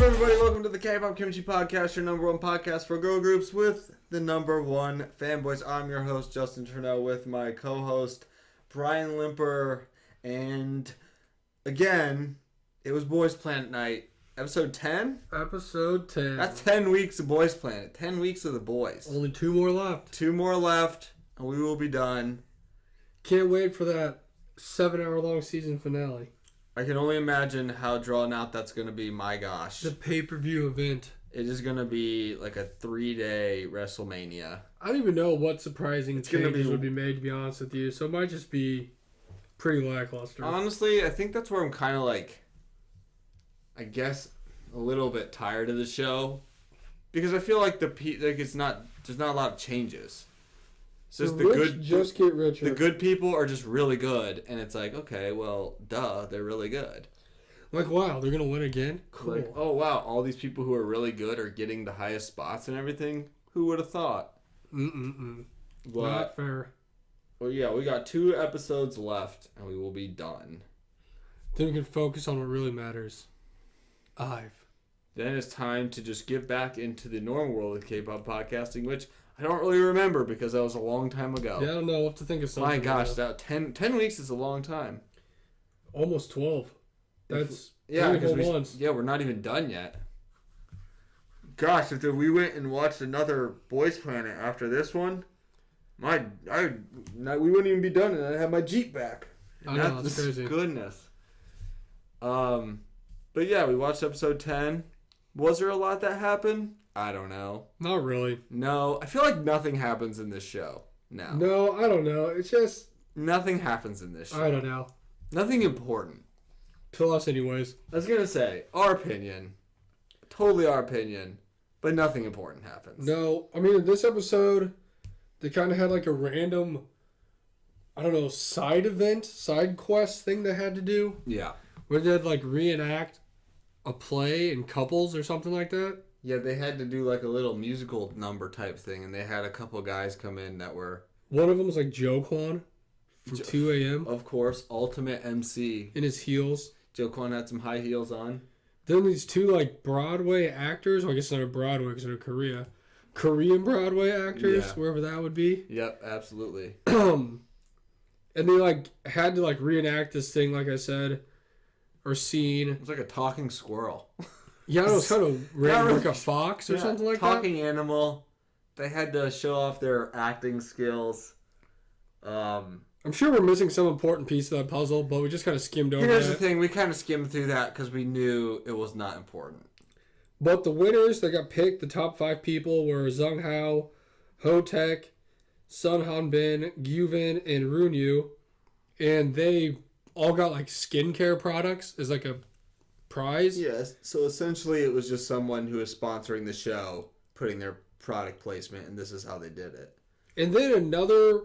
everybody? Welcome to the Kpop Kimchi podcast, your number one podcast for girl groups with the number one fanboys. I'm your host, Justin Turnell, with my co-host, Brian Limper. And again, it was Boys Planet night. Episode 10? Episode 10. That's 10 weeks of Boys Planet. 10 weeks of the boys. Only 2 more left. 2 more left, and we will be done. Can't wait for that 7-hour-long season finale. I can only imagine how drawn out that's going to be. My gosh. The pay-per-view event. It is going to be like a 3-day WrestleMania. I don't even know what surprising changes would be made, to be honest with you. So it might just be pretty lackluster. Honestly, I think that's where I'm kind of like, I guess, a little bit tired of the show. Because I feel like there's not a lot of changes. It's just the good just get richer. The good people are just really good, and it's like, okay, well, duh, they're really good. Like, wow, they're gonna win again? Cool. Like, oh wow, all these people who are really good are getting the highest spots and everything. Who would have thought? Not fair. Well, yeah, we got 2 episodes left, and we will be done. Then we can focus on what really matters. Then it's time to just get back into the normal world of K-pop podcasting, which I don't really remember because that was a long time ago. Yeah, I don't know. We'll have to think of something. My gosh, that 10 weeks is a long time. Almost 12. That's because we're not even done yet. Gosh, if we went and watched another Boys Planet after this one, we wouldn't even be done, and I'd have my Jeep back. I know, that's crazy. Goodness. But yeah, we watched episode 10. Was there a lot that happened? I don't know. Not really. No, I feel like nothing happens in this show. No, I don't know. It's just... Nothing happens in this show. I don't know. Nothing important. To us anyways. I was going to say, our opinion. Totally our opinion. But nothing important happens. No, I mean, in this episode, they kind of had like a random, I don't know, side quest thing they had to do. Yeah. Where they'd like reenact a play in couples or something like that. Yeah, they had to do like a little musical number type thing, and they had a couple of guys come in that were... One of them was like Joe Kwan from 2 a.m. Of course, ultimate MC. In his heels. Joe Kwan had some high heels on. Then these 2 like Broadway actors, well, I guess they're Broadway because they're Korea. Korean Broadway actors, wherever that would be. Yep, absolutely. And they like had to like reenact this thing, like I said, or scene. It was like a talking squirrel. Yeah, it was kind of random, like a fox or something like that. Talking animal. They had to show off their acting skills. I'm sure we're missing some important piece of that puzzle, but we just kind of skimmed over Here's the thing. We kind of skimmed through that because we knew it was not important. But the winners that got picked, the top 5 people, were Zung Hao, Ho Taek, Sun Hanbin, Gyuvin, and Runyu. And they all got like skincare products as like a prize. Yes. So essentially it was just someone who was sponsoring the show putting their product placement, and this is how they did it. And then another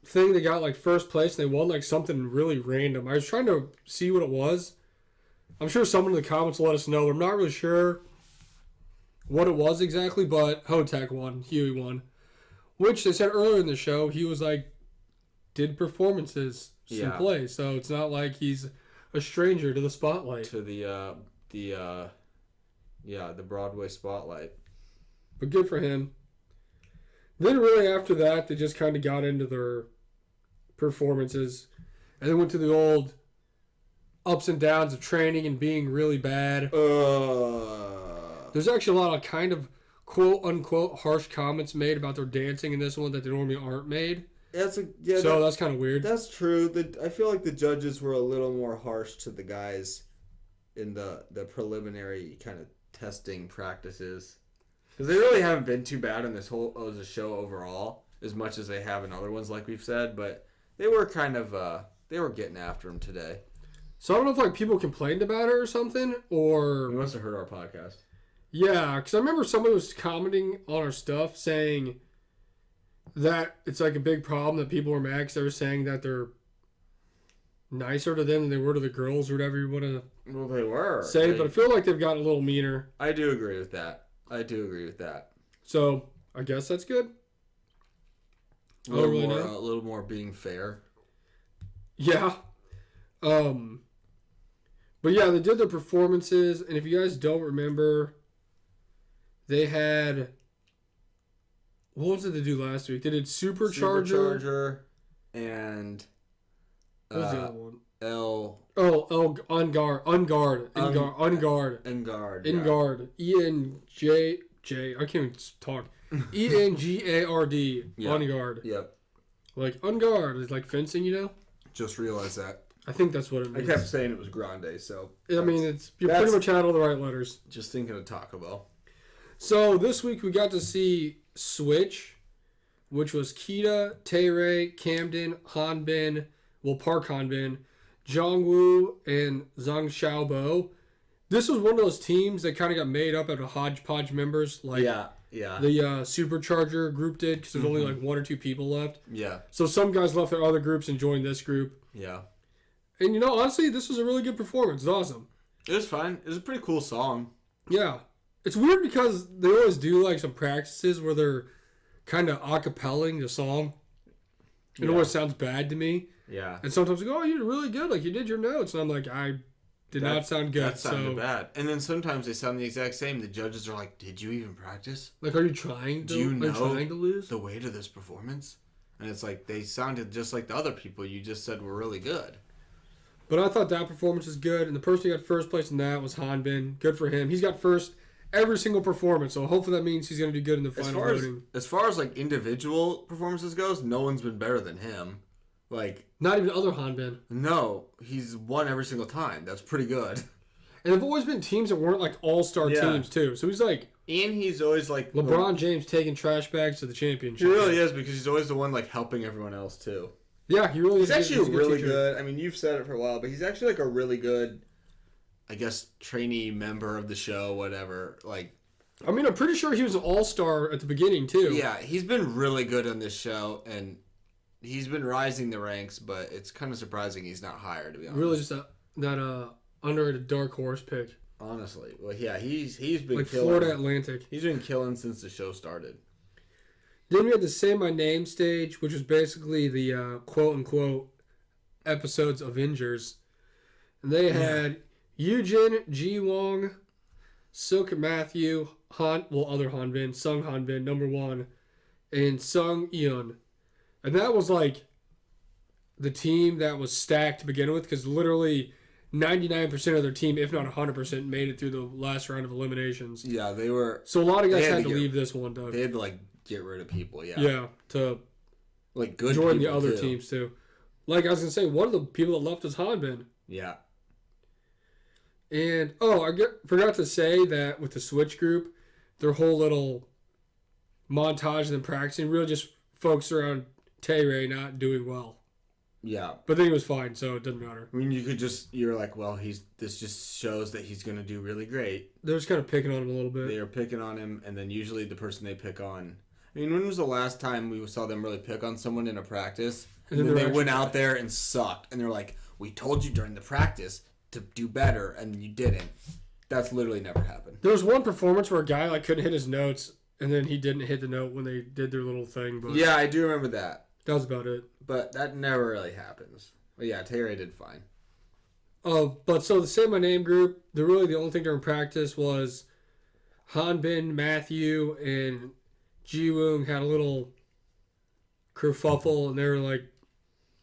thing, they got like first place, and they won like something really random. I was trying to see what it was. I'm sure someone in the comments will let us know, but I'm not really sure what it was exactly, but Ho Taek won. Huey won. Which they said earlier in the show, he was like, did performances in play, so it's not like he's a stranger to the spotlight. To the Broadway spotlight. But good for him. Then really after that, they just kind of got into their performances. And then went to the old ups and downs of training and being really bad. There's actually a lot of kind of quote-unquote harsh comments made about their dancing in this one that they normally aren't made. That's kind of weird. That's true. I feel like the judges were a little more harsh to the guys in the preliminary kind of testing practices. Because they really haven't been too bad in this whole show overall, as much as they have in other ones, like we've said. But they were kind of they were getting after him today. So I don't know if like people complained about it or something, or you must have heard our podcast. Yeah, because I remember somebody was commenting on our stuff saying that it's like a big problem that people were mad because they were saying that they're nicer to them than they were to the girls or whatever you want to. Well, they were. But I feel like they've gotten a little meaner. I do agree with that. So, I guess that's good. A little more being fair. Yeah. But yeah, they did their performances, and if you guys don't remember, they had... What was it they do last week? They did Supercharger. And... What was the other one? Ungard. E-N-J... I can't even talk. E-N-G-A-R-D. Yeah. Ungard. Yep. Like, Ungard is like fencing, you know? Just realized that. I think that's what it means. I kept saying it was Grande, so... I mean, you're pretty much had all the right letters. Just thinking of Taco Bell. So, this week we got to see Switch, which was Kita, Tae-Ray, Camden, Hanbin, Park Hanbin, Jongwoo, and Zhang Xiaobo. This was one of those teams that kind of got made up out of hodgepodge members, like the Supercharger group did, because there's only like 1 or 2 people left. Yeah. So some guys left their other groups and joined this group. Yeah. And you know, honestly, this was a really good performance. It's awesome. It was fine. It was a pretty cool song. Yeah. It's weird because they always do like some practices where they're kind of acapelling the song. It always sounds bad to me. Yeah. And sometimes they go, oh, you did really good. Like, you did your notes. And I'm like, I did not sound good. That sounded bad. And then sometimes they sound the exact same. The judges are like, did you even practice? Like, are you trying to, lose? The weight of this performance? And it's like, they sounded just like the other people you just said were really good. But I thought that performance was good. And the person who got first place in that was Hanbin. Good for him. He's got first every single performance. So hopefully that means he's going to do good in the final voting. As far as like individual performances goes, no one's been better than him. Like, not even other Hanbin. No, he's won every single time. That's pretty good. And they've always been teams that weren't like all-star teams too. So he's like, and he's always like LeBron James taking trash bags to the championship. He really is, because he's always the one like helping everyone else too. Yeah, he really is. He's actually really good. I mean, you've said it for a while, but he's actually like a really good, I guess, trainee member of the show, whatever. Like, I mean, I'm pretty sure he was an all-star at the beginning too. Yeah, he's been really good on this show, and he's been rising the ranks, but it's kind of surprising he's not higher, to be honest. Really just that underrated dark horse pick. Honestly. Well, yeah, he's been like killing. Florida Atlantic. He's been killing since the show started. Then we had the Say My Name stage, which was basically the quote-unquote episodes Avengers. And they had Yujin, Ji Wong, Silk Matthew, other Hanbin, Sung Hanbin, number 1, and Sung Eun. And that was like the team that was stacked to begin with, because literally 99% of their team, if not 100%, made it through the last round of eliminations. Yeah, they were. So a lot of guys had to leave this one, Doug. They had to like get rid of people. Yeah. Yeah, to like good join the other teams too. Like I was gonna say, one of the people that left was Hanbin. Yeah. And forgot to say that with the Switch group, their whole little montage of them practicing really just focused around Tae-Ray not doing well. Yeah. But then he was fine, so it doesn't matter. I mean, you're like, well, this just shows that he's going to do really great. They're just kind of picking on him a little bit. They are picking on him, and then usually the person they pick on. I mean, when was the last time we saw them really pick on someone in a practice? And then they went out there and sucked, and they're like, we told you during the practice to do better, and you didn't. That's literally never happened. There was one performance where a guy like couldn't hit his notes, and then he didn't hit the note when they did their little thing. But yeah, I do remember that. That was about it. But that never really happens. But yeah, Tae-Ray did fine. But so the Say My Name group, the only thing during practice was Hanbin, Matthew, and Ji-woong had a little kerfuffle, and they were like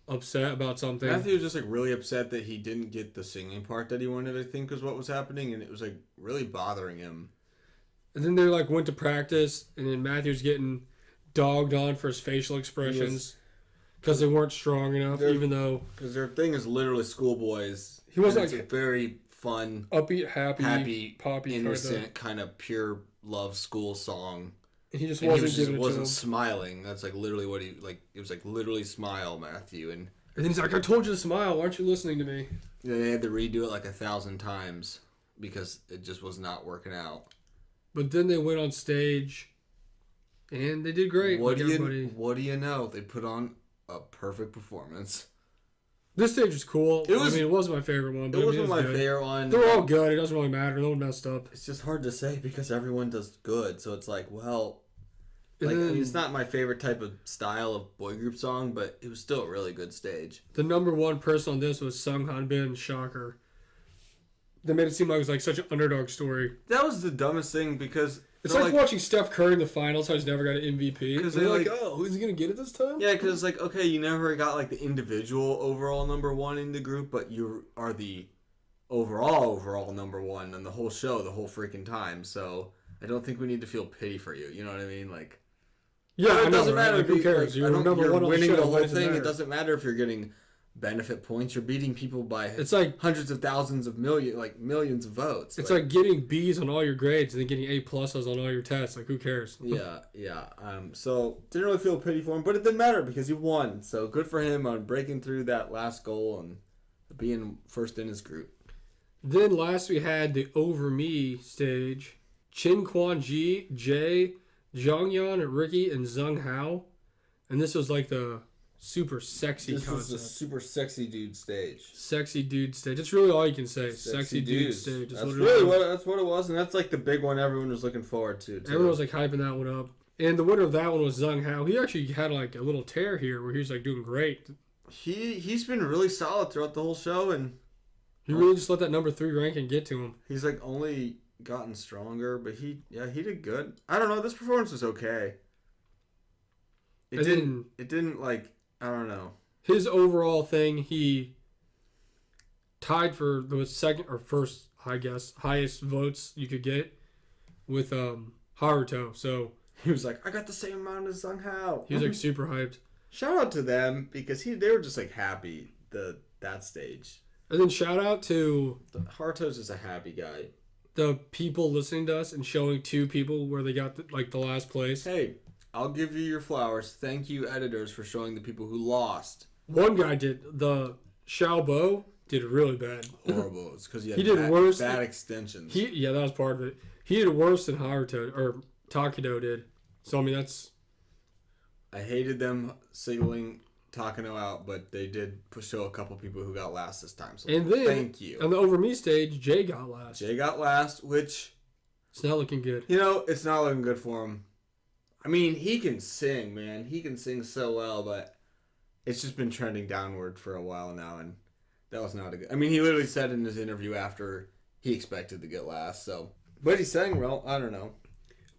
upset about something. Matthew was just like really upset that he didn't get the singing part that he wanted, I think, was what was happening, and it was like really bothering him. And then they like went to practice, and then Matthew's getting dogged on for his facial expressions because they weren't strong enough, even though... Because their thing is literally schoolboys. He was like... It's a very fun... Upbeat, happy poppy, innocent, kind of pure love school song. And he just wasn't smiling. That's like literally what he... like. It was like literally smile, Matthew. And then he's like, I told you to smile. Why aren't you listening to me? Yeah, they had to redo it like 1,000 times because it just was not working out. But then they went on stage... And they did great. What do you know? They put on a perfect performance. This stage was cool. It wasn't my favorite one. But it wasn't my favorite one. They're all good. It doesn't really matter. No one messed up. It's just hard to say because everyone does good. So it's like, well... it's not my favorite type of style of boy group song, but it was still a really good stage. The number 1 person on this was Sung Hanbin, shocker. they made it seem like it was like such an underdog story. That was the dumbest thing because it's like watching Steph Curry in the finals. How he's never got an MVP. Because they're like, oh, who's he gonna get it this time? Yeah, because it's like, okay, you never got like the individual overall number one in the group, but you are the overall number one on the whole show the whole freaking time. So I don't think we need to feel pity for you. You know what I mean? Like, yeah, it doesn't matter. Who cares? You're winning the whole thing. It doesn't matter if you're getting benefit points. You're beating people by hundreds of thousands of millions of votes. It's like getting B's on all your grades and then getting A pluses on all your tests. Like, who cares? Yeah. So didn't really feel pity for him, but it didn't matter because he won. So good for him on breaking through that last goal and being first in his group. Then last we had the Over Me stage. Chin Quan Ji, Jay, Jonghyun, Ricky, and Zhang Hao. And this was like the super sexy concept. This was a super sexy dude stage. Sexy dude stage. That's really all you can say. Sexy dude stage. That's what it was. And that's like the big one everyone was looking forward to. Everyone was like hyping that one up. And the winner of that one was Zhang Hao. He actually had like a little tear here where he was like doing great. He's been really solid throughout the whole show, and he really just let that number 3 ranking get to him. He's like only gotten stronger, but he did good. I don't know, this performance was okay. It didn't like, I don't know. His overall thing, he tied for the second or first, I guess, highest votes you could get with Haruto. So he was like, I got the same amount as Zhang Hao. He was like super hyped. Shout out to them because they were just like happy that stage. And then shout out to Haruto's just a happy guy. The people listening to us and showing 2 people where they got the last place. Hey, I'll give you your flowers. Thank you, editors, for showing the people who lost. One guy did. The Xiaobo did really bad. Horrible. It's because he did worse. Bad extensions. That was part of it. He did worse than Haruto or Takedo did. So I mean that's. I hated them singling Takano out, but they did show a couple people who got last this time. So and then, thank you. On the Over Me stage, Jay got last. Which it's not looking good. It's not looking good for him. I mean, he can sing, man. He can sing so well, but it's just been trending downward for a while now, and that was not a good. I mean, he literally said in his interview after he expected to get last. So, but he sang well. I don't know.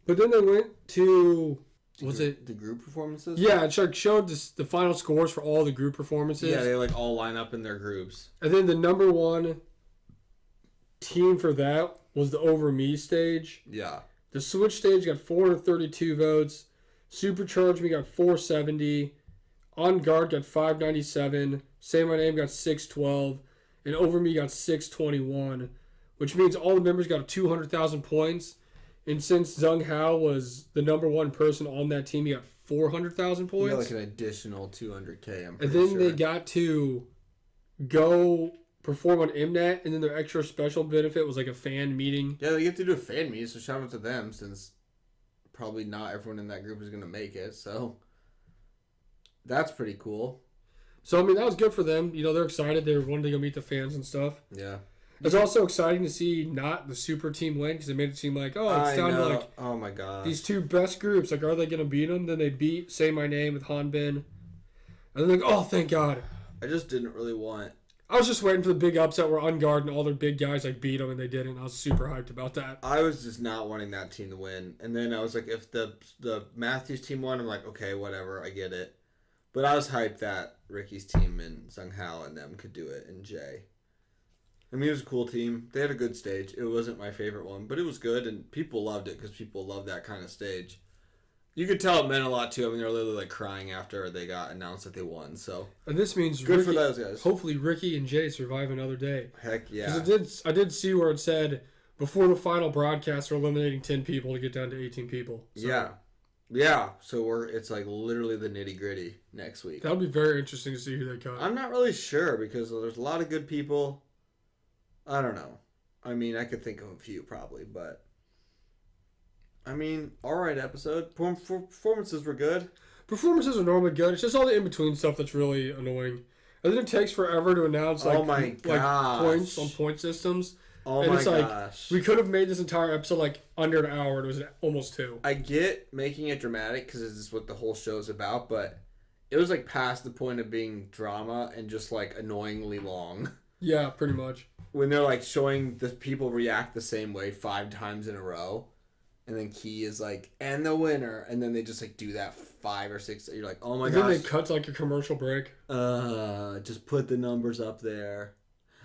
But then they went to. The group performances? Yeah, it showed the final scores for all the group performances. Yeah, they all line up in their groups. And then the number 1 team for that was the Over Me stage. Yeah. The Switch stage got 432 votes. Supercharge Me got 470. On Guard got 597. Say My Name got 612. And Over Me got 621. Which means all the members got 200,000 points. And since Zhang Hao was the number 1 person on that team, he got 400,000 points. Yeah, like an additional 200K, I'm pretty And then sure. they got to go perform on Mnet, and then their extra special benefit was like a fan meeting. Yeah, they get to do a fan meeting, so shout out to them, since probably not everyone in that group is going to make it, so that's pretty cool. So, I mean, that was good for them. They're excited. They wanted to go meet the fans and stuff. Yeah. It's also exciting to see not the super team win because it made it seem like, it's down to like, oh my god, these 2 best groups. Like, are they going to beat them? Then they beat Say My Name with Hanbin. And then like, oh, thank God. I just didn't really want. I was just waiting for the big upset where On Guard and all their big guys like beat them and they didn't. I was super hyped about that. I was just not wanting that team to win. And then I was like, if the Matthews team won, I'm like, okay, whatever, I get it. But I was hyped that Ricky's team and Zhang Hao and them could do it, and Jay. I mean, it was a cool team. They had a good stage. It wasn't my favorite one, but it was good, and people loved it because people love that kind of stage. You could tell it meant a lot, too. I mean, they were literally, like, crying after they got announced that they won, so. And this means good for those guys. Hopefully Ricky and Jay survive another day. Heck yeah. Because I did see where it said, before the final broadcast, they're eliminating 10 people to get down to 18 people. So. Yeah, so it's like literally the nitty-gritty next week. That'll be very interesting to see who they cut. I'm not really sure because there's a lot of good people. I don't know. I mean, I could think of a few probably, but I mean, alright episode. Performances were good. Performances are normally good. It's just all the in-between stuff that's really annoying. And then it takes forever to announce like points on point systems. Oh and my it's gosh. We could have made this entire episode like under an hour and it was almost 2. I get making it dramatic because this is what the whole show is about, but it was like past the point of being drama and just like annoyingly long. Yeah, pretty much. when they're like showing the people react the same way 5 times in a row, and then Key is like, and the winner, and then they just like do that 5 or 6. You're like, oh my gosh. Then they cut to like a commercial break. Just put the numbers up there.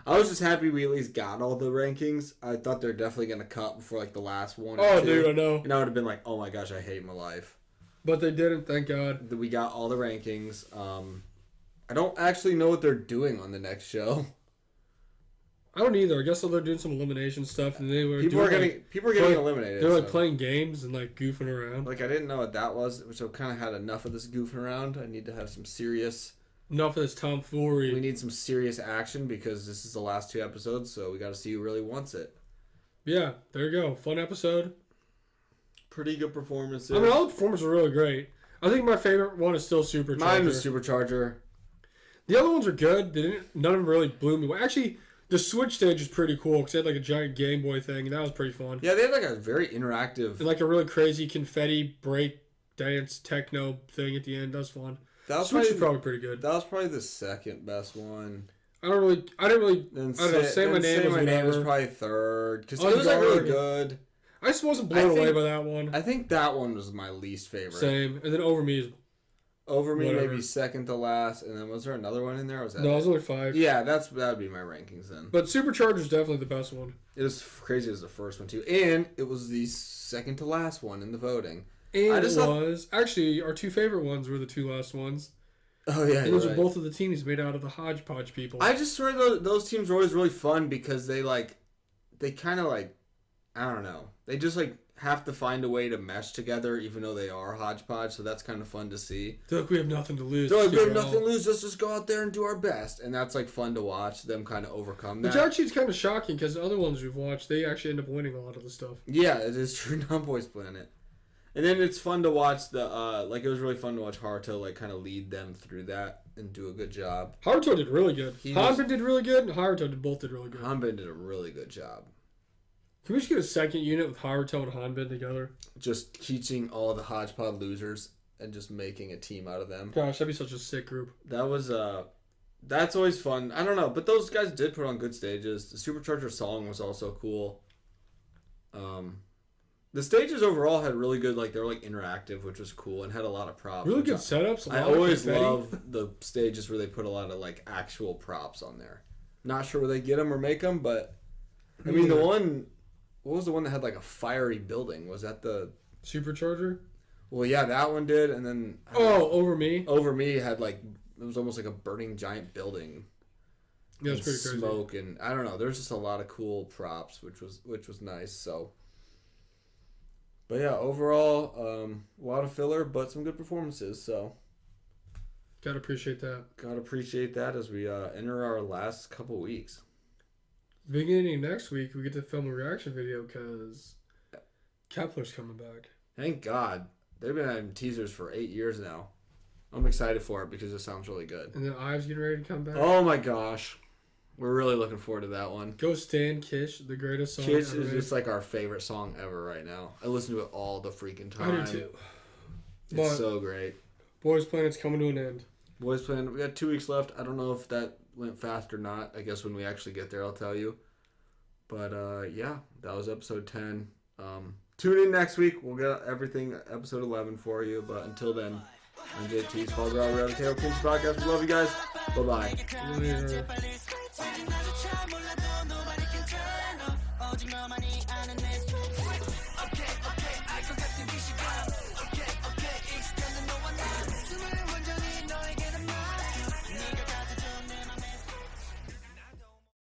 I was just happy we at least got all the rankings. I thought they're definitely gonna cut before like the last one. Oh, dude, I know. And I would have been like, oh my gosh, I hate my life. But they didn't, thank God. We got all the rankings. I don't actually know what they're doing on the next show. I don't either. I guess they're doing some elimination stuff, and they were people are getting eliminated. They're like playing games and like goofing around. Like I didn't know what that was, which I kind of had enough of this goofing around. I need to have some serious. Enough of this tomfoolery. We need some serious action because this is the last 2 episodes, so we got to see who really wants it. Yeah, there you go. Fun episode. Pretty good performances. I mean, all the performances were really great. I think my favorite one is still Supercharger. Mine was Supercharger. The other ones are good. None of them really blew me away. Actually, the Switch stage was pretty cool because they had like a giant Game Boy thing, and that was pretty fun. Yeah, they had like a very interactive... And like a really crazy confetti break dance techno thing at the end. That was fun. Switch is probably pretty good. That was probably the second best one. I didn't really. Say My Name was probably third. Because it was like really good. I just wasn't blown away by that one. I think that one was my least favorite. Same. And then Over Me is... Over Me maybe second to last. And then was there another one in there? Or was that no, it was only 5. Yeah, that would be my rankings then. But Supercharger is definitely the best one. It was crazy as the first one too. And it was the second to last one in the voting. And actually, our 2 favorite ones were the 2 last ones. Oh, yeah. And those are both of the teams made out of the hodgepodge people. I just swear those teams were always really fun because they kind of like, I don't know. They just like have to find a way to mesh together even though they are hodgepodge. So that's kind of fun to see. They're like, we have nothing to lose. They're like, we have nothing to lose. Let's just go out there and do our best. And that's like fun to watch them kind of overcome that. Which actually is kind of shocking because the other ones we've watched, they actually end up winning a lot of the stuff. Yeah, it is true. Non-Boys Planet. And then it's fun to watch it was really fun to watch Haruto like kind of lead them through that and do a good job. Haruto did really good. Hanbin did really good, and Haruto both did really good. Hanbin did a really good job. Can we just get a second unit with Haruto and Hanbin together? Just teaching all the hodgepodge losers and just making a team out of them. Gosh, that'd be such a sick group. That was that's always fun. I don't know, but those guys did put on good stages. The Supercharger song was also cool. The stages overall had really good, like, they were, like, interactive, which was cool, and had a lot of props. Really good setups. I always love the stages where they put a lot of, like, actual props on there. Not sure where they get them or make them, but, I mean, what was the one that had, like, a fiery building? Was that the... Supercharger? Well, yeah, that one did, and then... Over Me? Over Me had, like, it was almost like a burning giant building. Yeah, it's pretty crazy. Smoke, and, I don't know, there's just a lot of cool props, which was nice, so... But yeah, overall, a lot of filler, but some good performances. So, gotta appreciate that. Gotta appreciate that as we enter our last couple weeks. Beginning next week, we get to film a reaction video because Kepler's coming back. Thank God. They've been having teasers for 8 years now. I'm excited for it because it sounds really good. And then Ives getting ready to come back. Oh my gosh. We're really looking forward to that one. Go Stan Kish, the greatest song Kish ever. is just like our favorite song ever right now. I listen to it all the freaking time. I do too. It's so great. Boys Planet's coming to an end. Boys Planet, we got 2 weeks left. I don't know if that went fast or not. I guess when we actually get there, I'll tell you. But yeah, that was episode 10. Tune in next week. We'll get everything episode 11 for you. But until then, I'm JT. Follow me on the KO Kimchi podcast. We love you guys. Bye-bye. Later.